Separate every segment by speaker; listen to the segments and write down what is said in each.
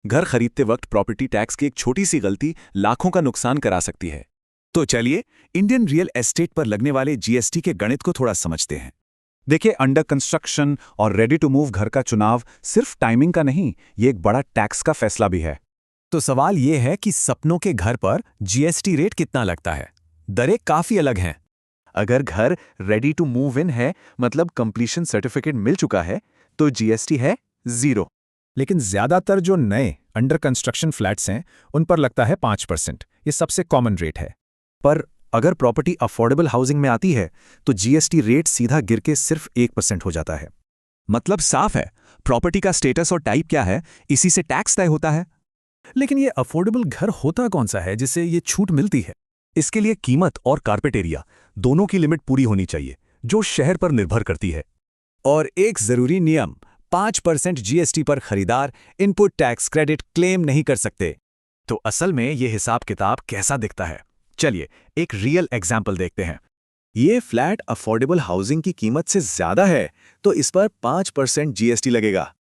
Speaker 1: घर खरीदते वक्त प्रॉपर्टी टैक्स की एक छोटी सी गलती लाखों का नुकसान करा सकती है। तो चलिए इंडियन रियल एस्टेट पर लगने वाले जीएसटी के गणित को थोड़ा समझते हैं। देखिए, अंडर कंस्ट्रक्शन और रेडी टू मूव घर का चुनाव सिर्फ टाइमिंग का नहीं, ये एक बड़ा टैक्स का फैसला भी है।
Speaker 2: तो सवाल ये है कि सपनों के घर पर जीएसटी रेट कितना लगता है। दरें काफी अलग हैं।
Speaker 3: अगर घर रेडी टू मूव इन है, मतलब कंप्लीशन सर्टिफिकेट मिल चुका है, तो जीएसटी है 0।
Speaker 2: लेकिन ज्यादातर जो नए अंडर कंस्ट्रक्शन फ्लैट्स हैं उन पर लगता है 5%। ये सबसे कॉमन रेट है।
Speaker 4: पर अगर प्रॉपर्टी अफोर्डेबल हाउसिंग में आती है तो जीएसटी रेट सीधा गिर के सिर्फ 1% हो जाता है।
Speaker 1: मतलब साफ है, प्रॉपर्टी का स्टेटस और टाइप क्या है, इसी से टैक्स तय होता है।
Speaker 2: लेकिन ये अफोर्डेबल घर होता कौन सा है जिसे ये छूट मिलती है?
Speaker 5: इसके लिए कीमत और कारपेट एरिया दोनों की लिमिट पूरी होनी चाहिए, जो शहर पर निर्भर करती है।
Speaker 2: और एक जरूरी नियम, 5% जीएसटी पर खरीदार इनपुट टैक्स क्रेडिट क्लेम नहीं कर सकते।
Speaker 4: तो असल में ये हिसाब किताब कैसा दिखता है? चलिए एक रियल एग्जाम्पल देखते हैं। ये फ्लैट अफोर्डेबल हाउसिंग की कीमत से ज्यादा है तो इस पर 5% जीएसटी लगेगा।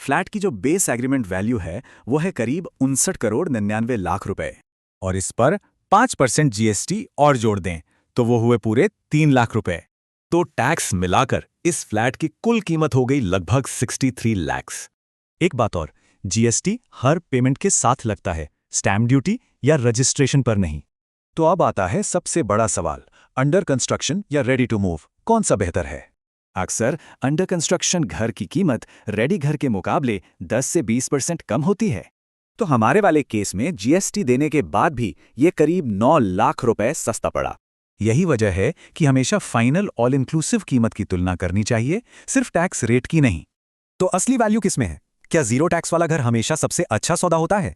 Speaker 4: फ्लैट की जो बेस एग्रीमेंट वैल्यू है वो है करीब 59,99,00,000 रुपए,
Speaker 2: और इस पर 5% जीएसटी और जोड़ दें तो वो हुए पूरे 3 लाख रुपए।
Speaker 5: तो टैक्स मिलाकर इस फ्लैट की कुल कीमत हो गई लगभग 63 लाख। एक बात और, जीएसटी हर पेमेंट के साथ लगता है, स्टैम्प ड्यूटी या रजिस्ट्रेशन पर नहीं।
Speaker 4: तो अब आता है सबसे बड़ा सवाल, अंडर कंस्ट्रक्शन या रेडी टू मूव, कौन सा बेहतर है? अक्सर अंडर कंस्ट्रक्शन घर की कीमत रेडी घर के मुकाबले 10 से 20% कम होती है। तो हमारे वाले केस में जीएसटी देने के बाद भी ये करीब 9 लाख रुपए सस्ता पड़ा। यही वजह है कि हमेशा फाइनल ऑल इंक्लूसिव कीमत की तुलना करनी चाहिए, सिर्फ टैक्स रेट की नहीं।
Speaker 2: तो असली वैल्यू किसमें है? क्या जीरो टैक्स वाला घर हमेशा सबसे अच्छा सौदा होता है?